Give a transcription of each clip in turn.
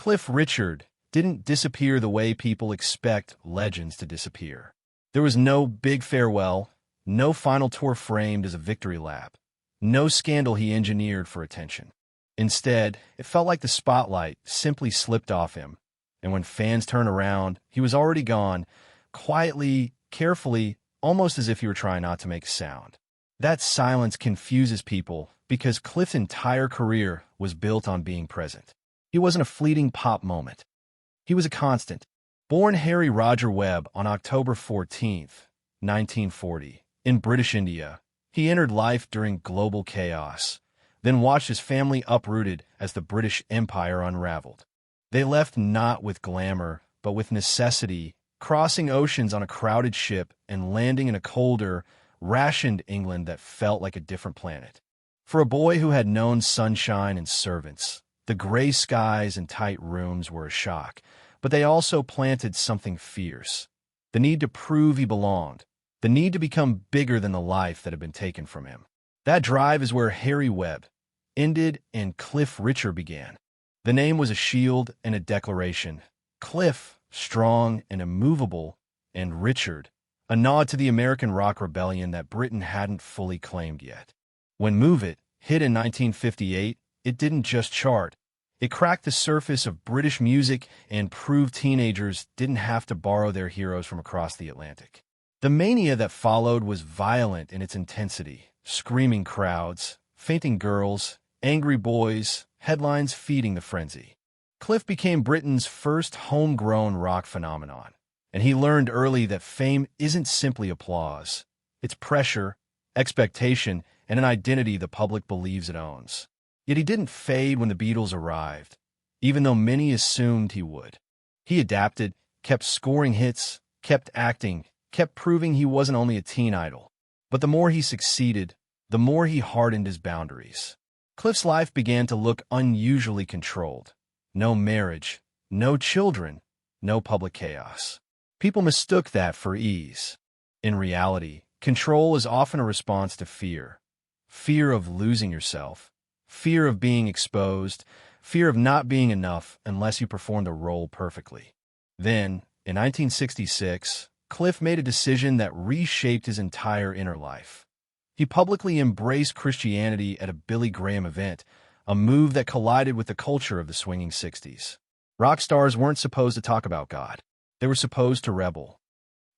Cliff Richard didn't disappear the way people expect legends to disappear. There was no big farewell, no final tour framed as a victory lap, no scandal he engineered for attention. Instead, it felt like the spotlight simply slipped off him, and when fans turned around, he was already gone, quietly, carefully, almost as if he were trying not to make a sound. That silence confuses people because Cliff's entire career was built on being present. He wasn't a fleeting pop moment. He was a constant. Born Harry Roger Webb on October 14, 1940, in British India, he entered life during global chaos, then watched his family uprooted as the British Empire unraveled. They left not with glamour, but with necessity, crossing oceans on a crowded ship and landing in a colder, rationed England that felt like a different planet. For a boy who had known sunshine and servants, the gray skies and tight rooms were a shock, but they also planted something fierce. The need to prove he belonged, the need to become bigger than the life that had been taken from him. That drive is where Harry Webb ended and Cliff Richard began. The name was a shield and a declaration. Cliff, strong and immovable, and Richard, a nod to the American rock rebellion that Britain hadn't fully claimed yet. When Move It hit in 1958, it didn't just chart. It cracked the surface of British music and proved teenagers didn't have to borrow their heroes from across the Atlantic. The mania that followed was violent in its intensity. Screaming crowds, fainting girls, angry boys, headlines feeding the frenzy. Cliff became Britain's first homegrown rock phenomenon, and he learned early that fame isn't simply applause. It's pressure, expectation, and an identity the public believes it owns. Yet he didn't fade when the Beatles arrived, even though many assumed he would. He adapted, kept scoring hits, kept acting, kept proving he wasn't only a teen idol. But the more he succeeded, the more he hardened his boundaries. Cliff's life began to look unusually controlled. No marriage, no children, no public chaos. People mistook that for ease. In reality, control is often a response to fear. Fear of losing yourself, fear of being exposed, fear of not being enough unless you perform the role perfectly. Then, in 1966, Cliff made a decision that reshaped his entire inner life. He publicly embraced Christianity at a Billy Graham event, a move that collided with the culture of the swinging 60s. Rock stars weren't supposed to talk about God. They were supposed to rebel.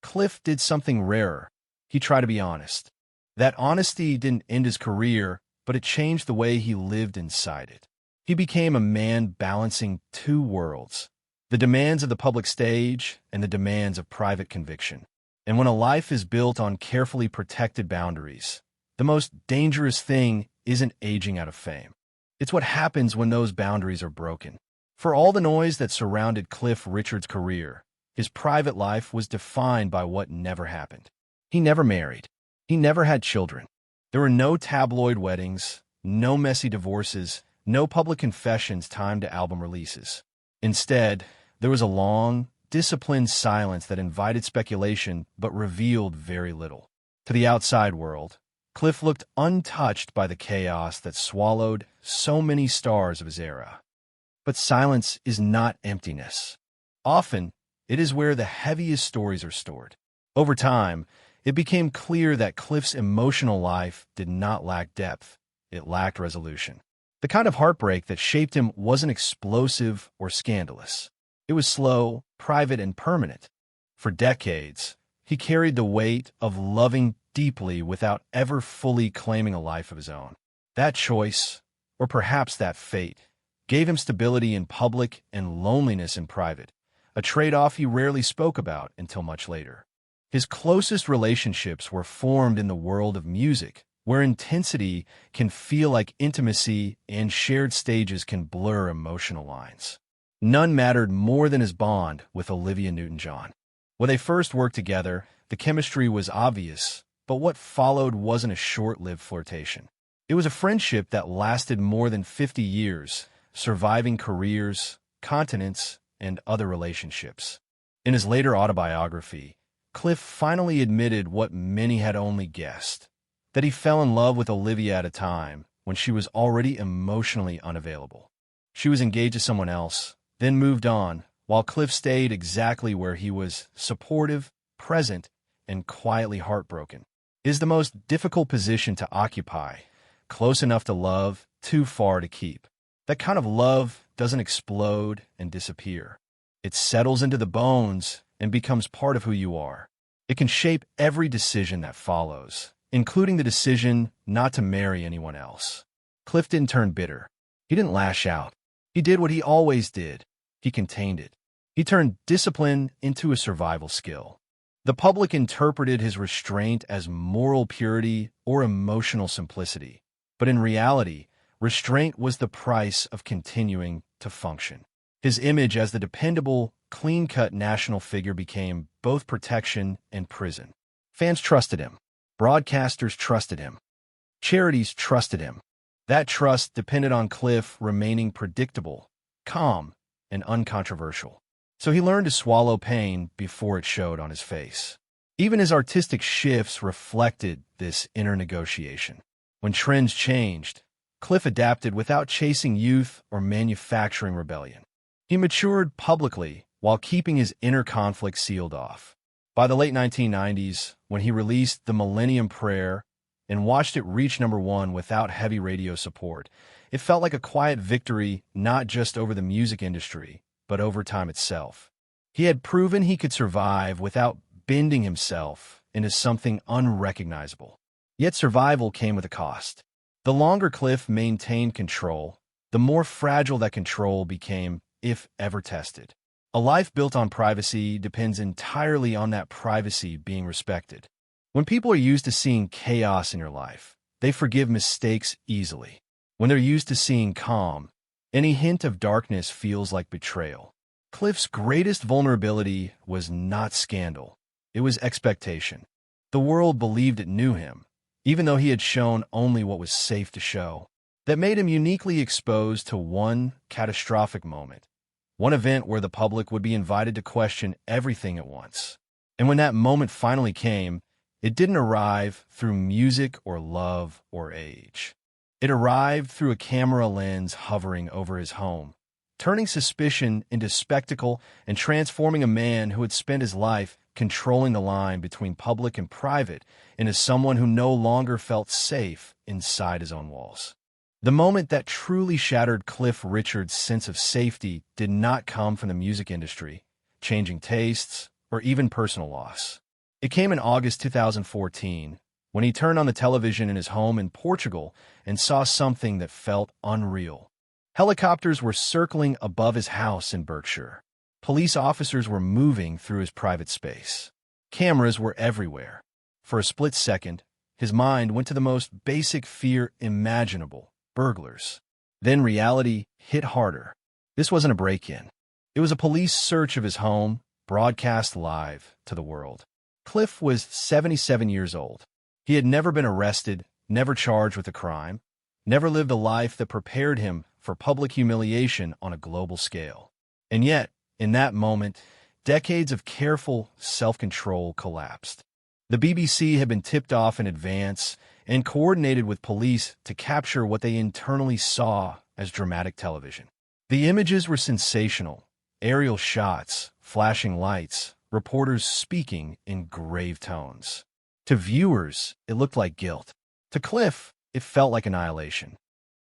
Cliff did something rarer. He tried to be honest. That honesty didn't end his career, but it changed the way he lived inside it. He became a man balancing two worlds, the demands of the public stage and the demands of private conviction. And when a life is built on carefully protected boundaries, the most dangerous thing isn't aging out of fame. It's what happens when those boundaries are broken. For all the noise that surrounded Cliff Richard's career, his private life was defined by what never happened. He never married. He never had children. There were no tabloid weddings, no messy divorces, no public confessions timed to album releases. Instead, there was a long, disciplined silence that invited speculation but revealed very little. To the outside world, Cliff looked untouched by the chaos that swallowed so many stars of his era. But silence is not emptiness. Often, it is where the heaviest stories are stored. Over time, it became clear that Cliff's emotional life did not lack depth. It lacked resolution. The kind of heartbreak that shaped him wasn't explosive or scandalous. It was slow, private, and permanent. For decades, he carried the weight of loving deeply without ever fully claiming a life of his own. That choice, or perhaps that fate, gave him stability in public and loneliness in private, a trade-off he rarely spoke about until much later. His closest relationships were formed in the world of music, where intensity can feel like intimacy and shared stages can blur emotional lines. None mattered more than his bond with Olivia Newton-John. When they first worked together, the chemistry was obvious, but what followed wasn't a short-lived flirtation. It was a friendship that lasted more than 50 years, surviving careers, continents, and other relationships. In his later autobiography, Cliff finally admitted what many had only guessed, that he fell in love with Olivia at a time when she was already emotionally unavailable. She was engaged to someone else, then moved on, while Cliff stayed exactly where he was, supportive, present, and quietly heartbroken. It is the most difficult position to occupy, close enough to love, too far to keep. That kind of love doesn't explode and disappear. It settles into the bones and becomes part of who you are. It can shape every decision that follows, including the decision not to marry anyone else. Cliff didn't turn bitter. He didn't lash out. He did what he always did. He contained it. He turned discipline into a survival skill. The public interpreted his restraint as moral purity or emotional simplicity. But in reality, restraint was the price of continuing to function. His image as the dependable, clean-cut national figure became both protection and prison. Fans trusted him. Broadcasters trusted him. Charities trusted him. That trust depended on Cliff remaining predictable, calm, and uncontroversial. So he learned to swallow pain before it showed on his face. Even his artistic shifts reflected this inner negotiation. When trends changed, Cliff adapted without chasing youth or manufacturing rebellion. He matured publicly while keeping his inner conflict sealed off. By the late 1990s, when he released The Millennium Prayer and watched it reach #1 without heavy radio support, it felt like a quiet victory not just over the music industry, but over time itself. He had proven he could survive without bending himself into something unrecognizable. Yet survival came with a cost. The longer Cliff maintained control, the more fragile that control became, if ever tested. A life built on privacy depends entirely on that privacy being respected. When people are used to seeing chaos in your life, they forgive mistakes easily. When they're used to seeing calm, any hint of darkness feels like betrayal. Cliff's greatest vulnerability was not scandal. It was expectation. The world believed it knew him, even though he had shown only what was safe to show. That made him uniquely exposed to one catastrophic moment, one event where the public would be invited to question everything at once. And when that moment finally came, it didn't arrive through music or love or age. It arrived through a camera lens hovering over his home, turning suspicion into spectacle and transforming a man who had spent his life controlling the line between public and private into someone who no longer felt safe inside his own walls. The moment that truly shattered Cliff Richard's sense of safety did not come from the music industry, changing tastes, or even personal loss. It came in August 2014, when he turned on the television in his home in Portugal and saw something that felt unreal. Helicopters were circling above his house in Berkshire. Police officers were moving through his private space. Cameras were everywhere. For a split second, his mind went to the most basic fear imaginable: burglars. Then reality hit harder. This wasn't a break-in. It was a police search of his home, broadcast live to the world. Cliff was 77 years old. He had never been arrested, never charged with a crime, never lived a life that prepared him for public humiliation on a global scale. And yet, in that moment, decades of careful self-control collapsed. The BBC had been tipped off in advance and coordinated with police to capture what they internally saw as dramatic television. The images were sensational: aerial shots, flashing lights, reporters speaking in grave tones. To viewers, it looked like guilt. To Cliff, it felt like annihilation.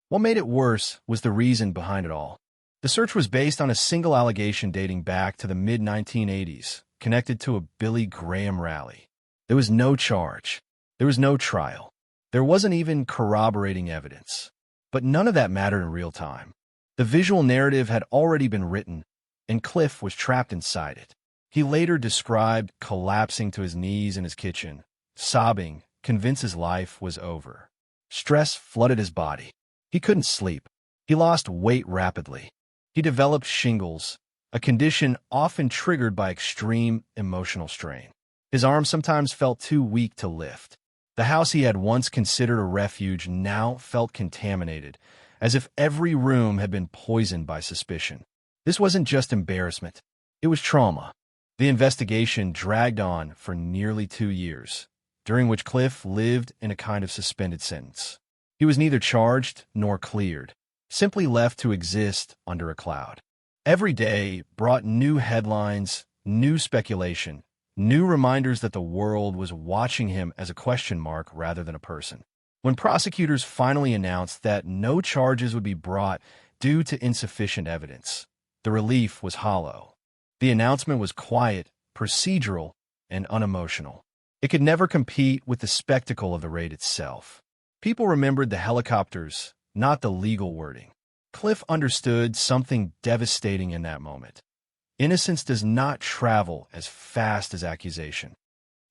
What made it worse was the reason behind it all. The search was based on a single allegation dating back to the mid-1980s, connected to a Billy Graham rally. There was no charge. There was no trial. There wasn't even corroborating evidence. But none of that mattered in real time. The visual narrative had already been written, and Cliff was trapped inside it. He later described collapsing to his knees in his kitchen, sobbing, convinced his life was over. Stress flooded his body. He couldn't sleep. He lost weight rapidly. He developed shingles, a condition often triggered by extreme emotional strain. His arms sometimes felt too weak to lift. The house he had once considered a refuge now felt contaminated, as if every room had been poisoned by suspicion. This wasn't just embarrassment. It was trauma. The investigation dragged on for nearly 2 years, during which Cliff lived in a kind of suspended sentence. He was neither charged nor cleared, simply left to exist under a cloud. Every day brought new headlines, new speculation, new reminders that the world was watching him as a question mark rather than a person. When prosecutors finally announced that no charges would be brought due to insufficient evidence, the relief was hollow. The announcement was quiet, procedural, and unemotional. It could never compete with the spectacle of the raid itself. People remembered the helicopters, not the legal wording. Cliff understood something devastating in that moment. Innocence does not travel as fast as accusation.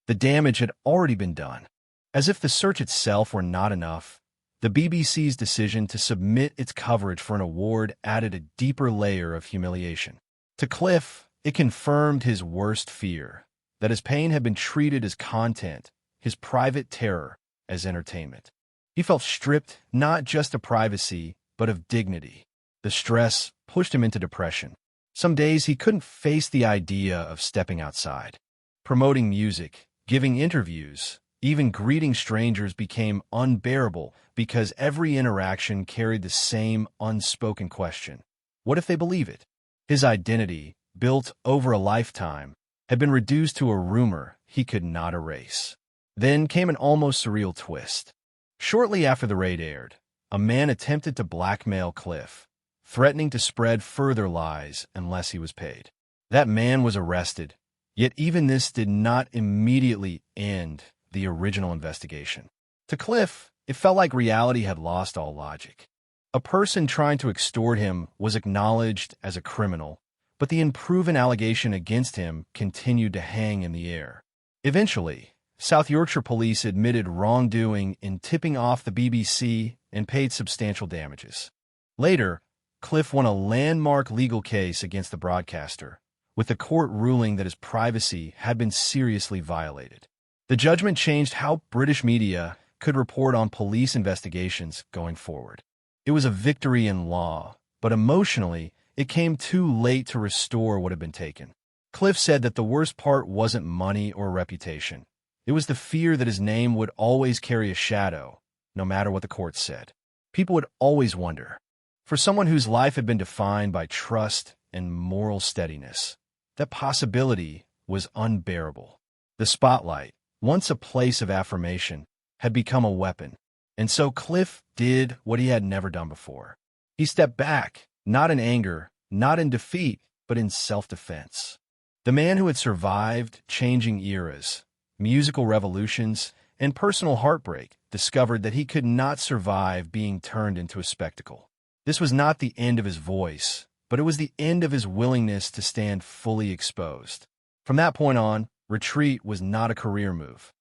The damage had already been done. As if the search itself were not enough, the BBC's decision to submit its coverage for an award added a deeper layer of humiliation. To Cliff, it confirmed his worst fear, that his pain had been treated as content, his private terror as entertainment. He felt stripped not just of privacy, but of dignity. The stress pushed him into depression. Some days he couldn't face the idea of stepping outside. Promoting music, giving interviews, even greeting strangers became unbearable because every interaction carried the same unspoken question. What if they believe it? His identity, built over a lifetime, had been reduced to a rumor he could not erase. Then came an almost surreal twist. Shortly after the raid aired, a man attempted to blackmail Cliff, threatening to spread further lies unless he was paid. That man was arrested, yet even this did not immediately end the original investigation. To Cliff, it felt like reality had lost all logic. A person trying to extort him was acknowledged as a criminal, but the unproven allegation against him continued to hang in the air. Eventually, South Yorkshire police admitted wrongdoing in tipping off the BBC and paid substantial damages. Later, Cliff won a landmark legal case against the broadcaster, with the court ruling that his privacy had been seriously violated. The judgment changed how British media could report on police investigations going forward. It was a victory in law, but emotionally, it came too late to restore what had been taken. Cliff said that the worst part wasn't money or reputation. It was the fear that his name would always carry a shadow, no matter what the court said. People would always wonder. For someone whose life had been defined by trust and moral steadiness, that possibility was unbearable. The spotlight, once a place of affirmation, had become a weapon, and so Cliff did what he had never done before. He stepped back, not in anger, not in defeat, but in self-defense. The man who had survived changing eras, musical revolutions, and personal heartbreak discovered that he could not survive being turned into a spectacle. This was not the end of his voice, but it was the end of his willingness to stand fully exposed. From that point on, retreat was not a career move.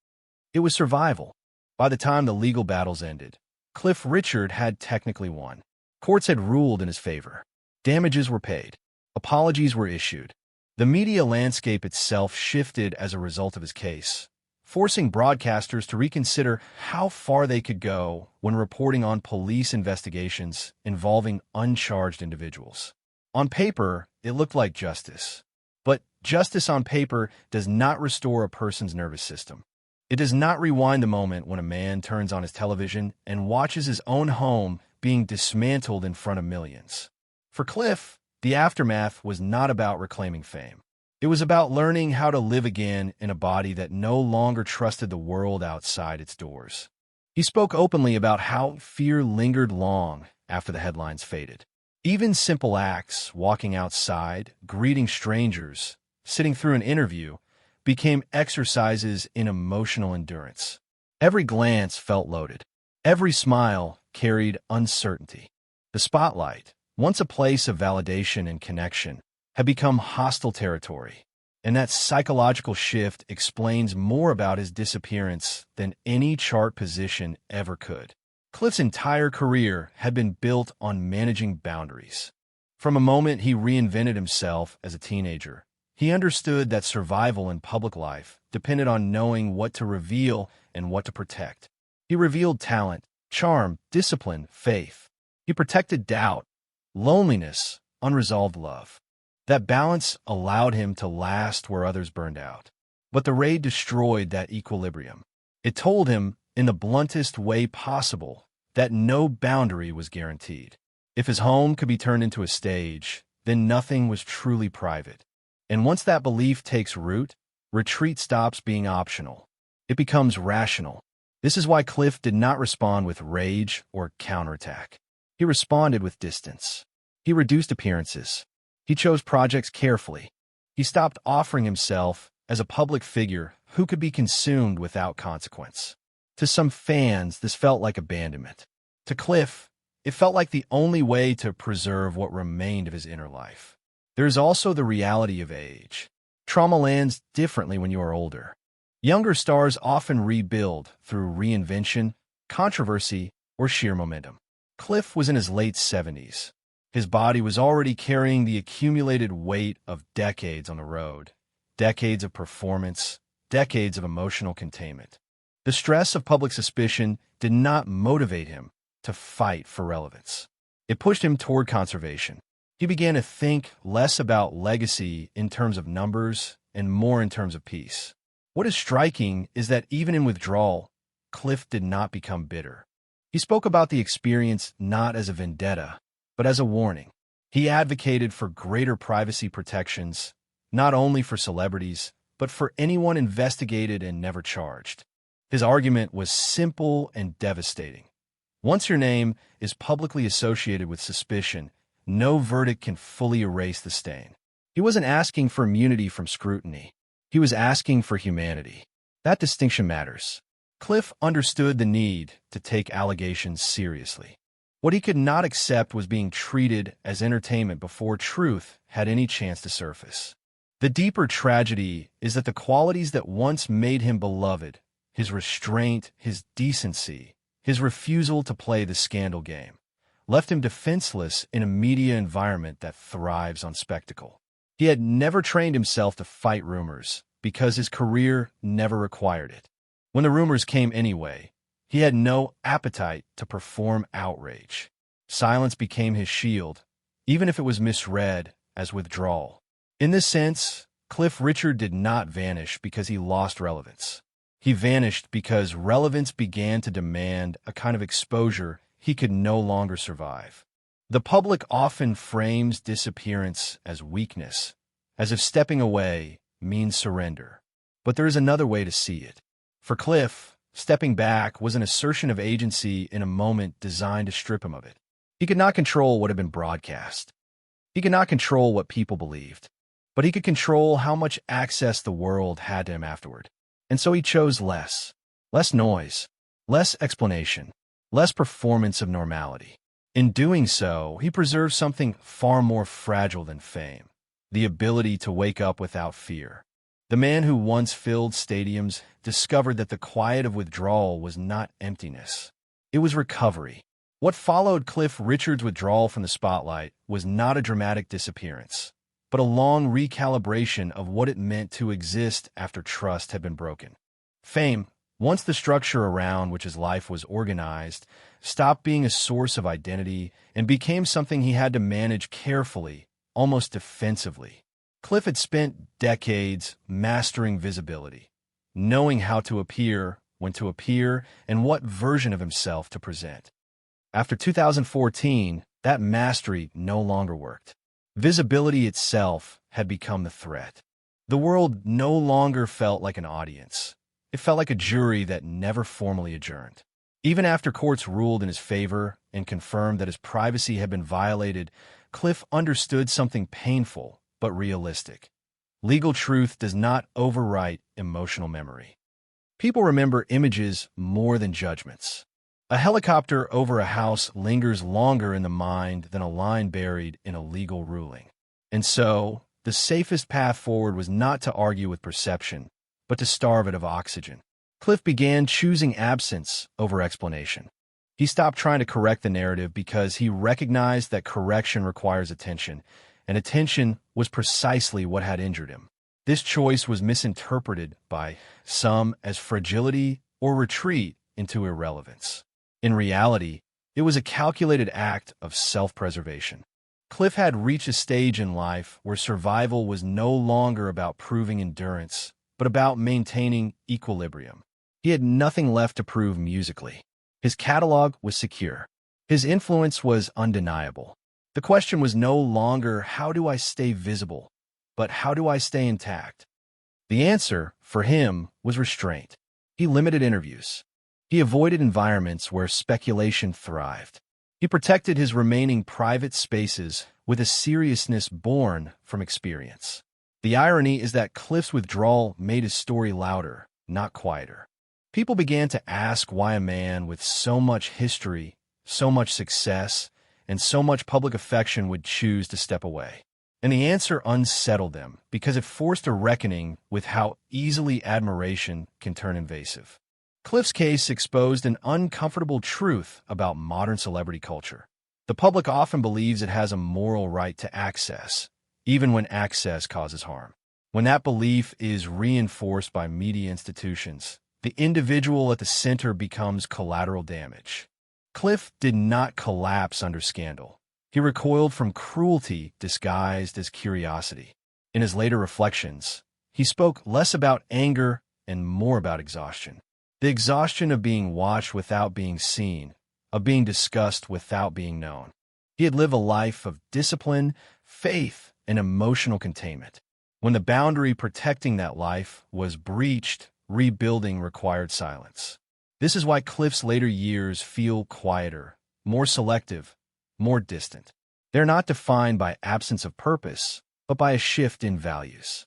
It was survival. By the time the legal battles ended, Cliff Richard had technically won. Courts had ruled in his favor. Damages were paid. Apologies were issued. The media landscape itself shifted as a result of his case, forcing broadcasters to reconsider how far they could go when reporting on police investigations involving uncharged individuals. On paper, it looked like justice. But justice on paper does not restore a person's nervous system. It does not rewind the moment when a man turns on his television and watches his own home being dismantled in front of millions. For Cliff, the aftermath was not about reclaiming fame. It was about learning how to live again in a body that no longer trusted the world outside its doors. He spoke openly about how fear lingered long after the headlines faded. Even simple acts, walking outside, greeting strangers, sitting through an interview, became exercises in emotional endurance. Every glance felt loaded. Every smile carried uncertainty. The spotlight, once a place of validation and connection, had become hostile territory, and that psychological shift explains more about his disappearance than any chart position ever could. Cliff's entire career had been built on managing boundaries. From a moment he reinvented himself as a teenager, he understood that survival in public life depended on knowing what to reveal and what to protect. He revealed talent, charm, discipline, faith. He protected doubt, loneliness, unresolved love. That balance allowed him to last where others burned out. But the raid destroyed that equilibrium. It told him, in the bluntest way possible, that no boundary was guaranteed. If his home could be turned into a stage, then nothing was truly private. And once that belief takes root, retreat stops being optional. It becomes rational. This is why Cliff did not respond with rage or counterattack. He responded with distance. He reduced appearances. He chose projects carefully. He stopped offering himself as a public figure who could be consumed without consequence. To some fans, this felt like abandonment. To Cliff, it felt like the only way to preserve what remained of his inner life. There is also the reality of age. Trauma lands differently when you are older. Younger stars often rebuild through reinvention, controversy, or sheer momentum. Cliff was in his late 70s. His body was already carrying the accumulated weight of decades on the road, decades of performance, decades of emotional containment. The stress of public suspicion did not motivate him to fight for relevance. It pushed him toward conservation. He began to think less about legacy in terms of numbers and more in terms of peace. What is striking is that even in withdrawal, Cliff did not become bitter. He spoke about the experience not as a vendetta, but as a warning. He advocated for greater privacy protections, not only for celebrities, but for anyone investigated and never charged. His argument was simple and devastating. Once your name is publicly associated with suspicion, no verdict can fully erase the stain. He wasn't asking for immunity from scrutiny. He was asking for humanity. That distinction matters. Cliff understood the need to take allegations seriously. What he could not accept was being treated as entertainment before truth had any chance to surface. The deeper tragedy is that the qualities that once made him beloved, his restraint, his decency, his refusal to play the scandal game, left him defenseless in a media environment that thrives on spectacle. He had never trained himself to fight rumors because his career never required it. When the rumors came anyway, he had no appetite to perform outrage. Silence became his shield, even if it was misread as withdrawal. In this sense, Cliff Richard did not vanish because he lost relevance. He vanished because relevance began to demand a kind of exposure he could no longer survive. The public often frames disappearance as weakness, as if stepping away means surrender. But there is another way to see it. For Cliff, stepping back was an assertion of agency in a moment designed to strip him of it. He could not control what had been broadcast. He could not control what people believed. But he could control how much access the world had to him afterward. And so he chose less. Less noise. Less explanation. Less performance of normality. In doing so, he preserved something far more fragile than fame. The ability to wake up without fear. The man who once filled stadiums discovered that the quiet of withdrawal was not emptiness. It was recovery. What followed Cliff Richard's withdrawal from the spotlight was not a dramatic disappearance, but a long recalibration of what it meant to exist after trust had been broken. Fame, once the structure around which his life was organized, stopped being a source of identity and became something he had to manage carefully, almost defensively. Cliff had spent decades mastering visibility, knowing how to appear, when to appear, and what version of himself to present. After 2014, that mastery no longer worked. Visibility itself had become the threat. The world no longer felt like an audience. It felt like a jury that never formally adjourned. Even after courts ruled in his favor and confirmed that his privacy had been violated, Cliff understood something painful but realistic. Legal truth does not overwrite emotional memory. People remember images more than judgments. A helicopter over a house lingers longer in the mind than a line buried in a legal ruling. And so, the safest path forward was not to argue with perception, but to starve it of oxygen. Cliff began choosing absence over explanation. He stopped trying to correct the narrative because he recognized that correction requires attention, and attention was precisely what had injured him. This choice was misinterpreted by some as fragility or retreat into irrelevance. In reality, it was a calculated act of self-preservation. Cliff had reached a stage in life where survival was no longer about proving endurance, but about maintaining equilibrium. He had nothing left to prove musically. His catalog was secure. His influence was undeniable. The question was no longer, how do I stay visible, but how do I stay intact? The answer, for him, was restraint. He limited interviews. He avoided environments where speculation thrived. He protected his remaining private spaces with a seriousness born from experience. The irony is that Cliff's withdrawal made his story louder, not quieter. People began to ask why a man with so much history, so much success, and so much public affection would choose to step away. And the answer unsettled them because it forced a reckoning with how easily admiration can turn invasive. Cliff's case exposed an uncomfortable truth about modern celebrity culture. The public often believes it has a moral right to access, even when access causes harm. When that belief is reinforced by media institutions, the individual at the center becomes collateral damage. Cliff did not collapse under scandal. He recoiled from cruelty disguised as curiosity. In his later reflections, he spoke less about anger and more about exhaustion. The exhaustion of being watched without being seen, of being discussed without being known. He had lived a life of discipline, faith, and emotional containment. When the boundary protecting that life was breached, rebuilding required silence. This is why Cliff's later years feel quieter, more selective, more distant. They're not defined by absence of purpose, but by a shift in values.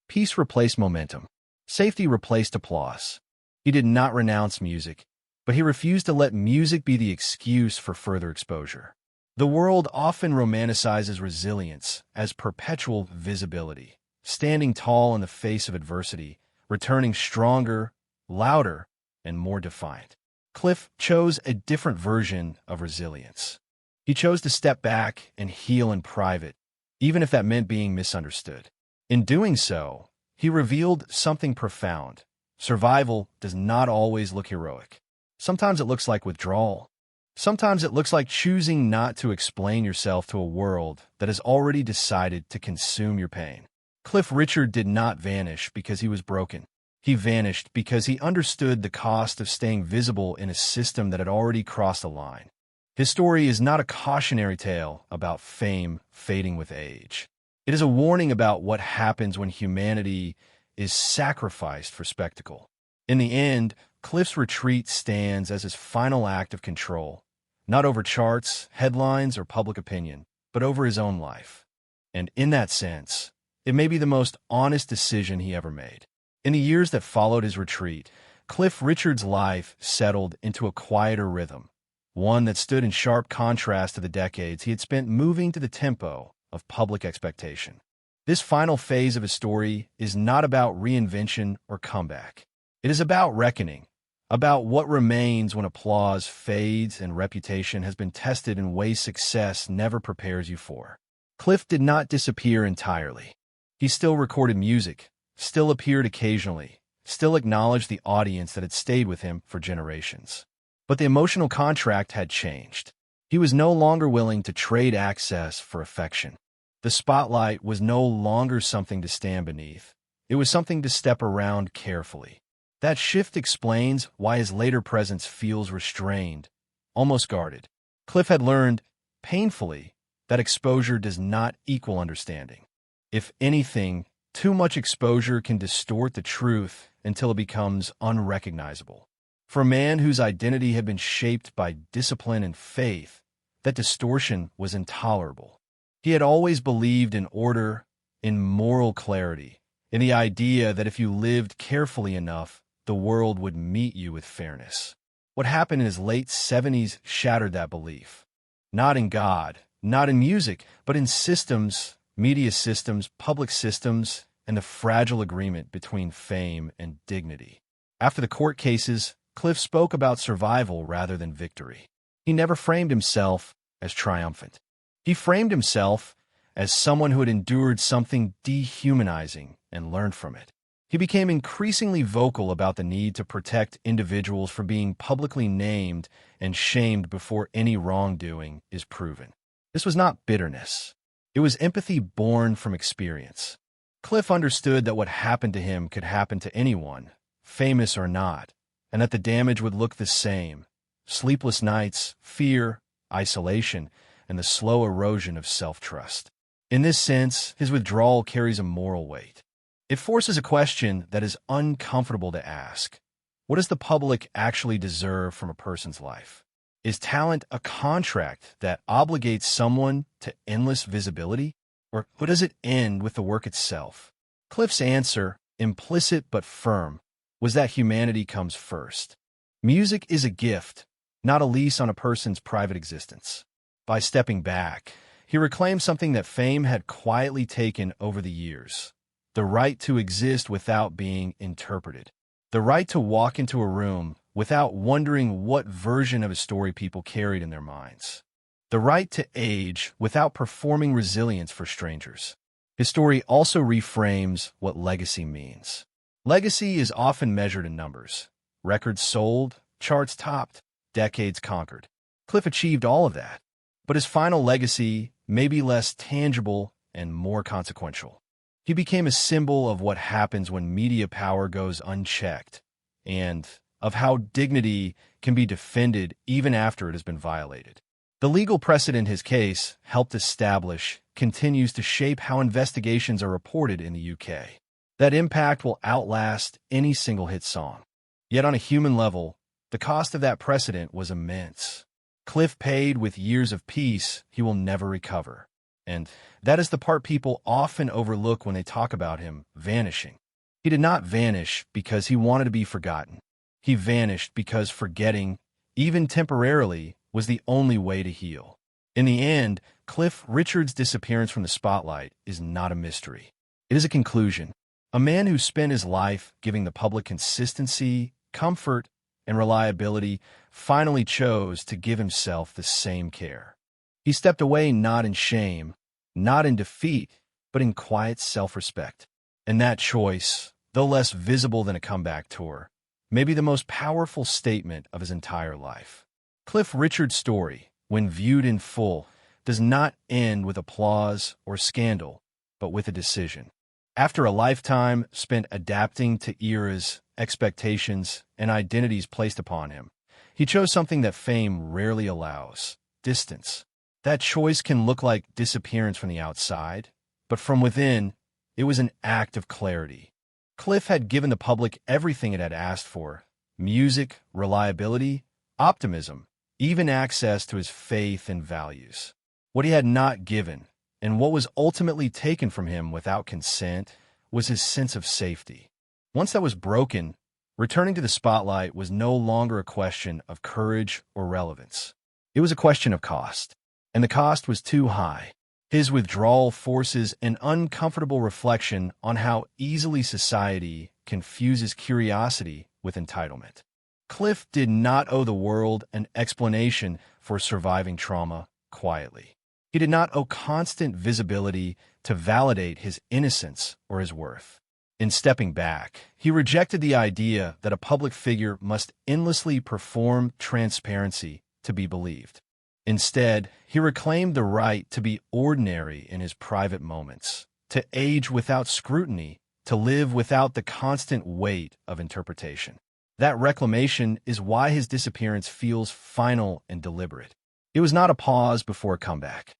Peace replaced momentum. Safety replaced applause. He did not renounce music, but he refused to let music be the excuse for further exposure. The world often romanticizes resilience as perpetual visibility, standing tall in the face of adversity, returning stronger, louder, and more defiant. Cliff chose a different version of resilience. He chose to step back and heal in private, even if that meant being misunderstood. In doing so, he revealed something profound. Survival does not always look heroic. Sometimes it looks like withdrawal. Sometimes it looks like choosing not to explain yourself to a world that has already decided to consume your pain. Cliff Richard did not vanish because he was broken. He vanished because he understood the cost of staying visible in a system that had already crossed a line. His story is not a cautionary tale about fame fading with age. It is a warning about what happens when humanity is sacrificed for spectacle. In the end, Cliff's retreat stands as his final act of control, not over charts, headlines, or public opinion, but over his own life. And in that sense, it may be the most honest decision he ever made. In the years that followed his retreat, Cliff Richard's life settled into a quieter rhythm, one that stood in sharp contrast to the decades he had spent moving to the tempo of public expectation. This final phase of his story is not about reinvention or comeback. It is about reckoning, about what remains when applause fades and reputation has been tested in ways success never prepares you for. Cliff did not disappear entirely. He still recorded music, still appeared occasionally, still acknowledged the audience that had stayed with him for generations. But the emotional contract had changed. He was no longer willing to trade access for affection. The spotlight was no longer something to stand beneath. It was something to step around carefully. That shift explains why his later presence feels restrained, almost guarded. Cliff had learned, painfully, that exposure does not equal understanding. If anything, too much exposure can distort the truth until it becomes unrecognizable. For a man whose identity had been shaped by discipline and faith, that distortion was intolerable. He had always believed in order, in moral clarity, in the idea that if you lived carefully enough, the world would meet you with fairness. What happened in his late 70s shattered that belief. Not in God, not in music, but in systems, media systems, public systems, and the fragile agreement between fame and dignity. After the court cases, Cliff spoke about survival rather than victory. He never framed himself as triumphant. He framed himself as someone who had endured something dehumanizing and learned from it. He became increasingly vocal about the need to protect individuals from being publicly named and shamed before any wrongdoing is proven. This was not bitterness. It was empathy born from experience. Cliff understood that what happened to him could happen to anyone, famous or not, and that the damage would look the same: sleepless nights, fear, isolation, and the slow erosion of self-trust. In this sense, his withdrawal carries a moral weight. It forces a question that is uncomfortable to ask. What does the public actually deserve from a person's life? Is talent a contract that obligates someone to endless visibility? Or does it end with the work itself? Cliff's answer, implicit but firm, was that humanity comes first. Music is a gift, not a lease on a person's private existence. By stepping back, he reclaimed something that fame had quietly taken over the years: the right to exist without being interpreted, the right to walk into a room without wondering what version of a story people carried in their minds, the right to age without performing resilience for strangers. His story also reframes what legacy means. Legacy is often measured in numbers: records sold, charts topped, decades conquered. Cliff achieved all of that, but his final legacy may be less tangible and more consequential. He became a symbol of what happens when media power goes unchecked, and of how dignity can be defended even after it has been violated. The legal precedent his case helped establish continues to shape how investigations are reported in the UK. That impact will outlast any single hit song. Yet on a human level, the cost of that precedent was immense. Cliff paid with years of peace he will never recover. And that is the part people often overlook when they talk about him vanishing. He did not vanish because he wanted to be forgotten. He vanished because forgetting, even temporarily, was the only way to heal. In the end, Cliff Richard's disappearance from the spotlight is not a mystery. It is a conclusion. A man who spent his life giving the public consistency, comfort, and reliability finally chose to give himself the same care. He stepped away not in shame, not in defeat, but in quiet self-respect. And that choice, though less visible than a comeback tour, may be the most powerful statement of his entire life. Cliff Richard's story, when viewed in full, does not end with applause or scandal, but with a decision. After a lifetime spent adapting to eras, expectations, and identities placed upon him, he chose something that fame rarely allows: distance. That choice can look like disappearance from the outside, but from within, it was an act of clarity. Cliff had given the public everything it had asked for: music, reliability, optimism, even access to his faith and values. What he had not given, and what was ultimately taken from him without consent, was his sense of safety. Once that was broken, returning to the spotlight was no longer a question of courage or relevance. It was a question of cost, and the cost was too high. His withdrawal forces an uncomfortable reflection on how easily society confuses curiosity with entitlement. Cliff did not owe the world an explanation for surviving trauma quietly. He did not owe constant visibility to validate his innocence or his worth. In stepping back, he rejected the idea that a public figure must endlessly perform transparency to be believed. Instead, he reclaimed the right to be ordinary in his private moments, to age without scrutiny, to live without the constant weight of interpretation. That reclamation is why his disappearance feels final and deliberate. It was not a pause before a comeback.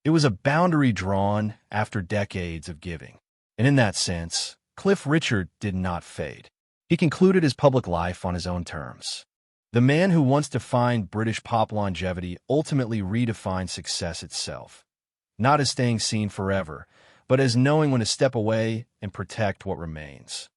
It was a boundary drawn after decades of giving. And in that sense, Cliff Richard did not fade. He concluded his public life on his own terms. The man who once defined British pop longevity ultimately redefined success itself, not as staying seen forever, but as knowing when to step away and protect what remains.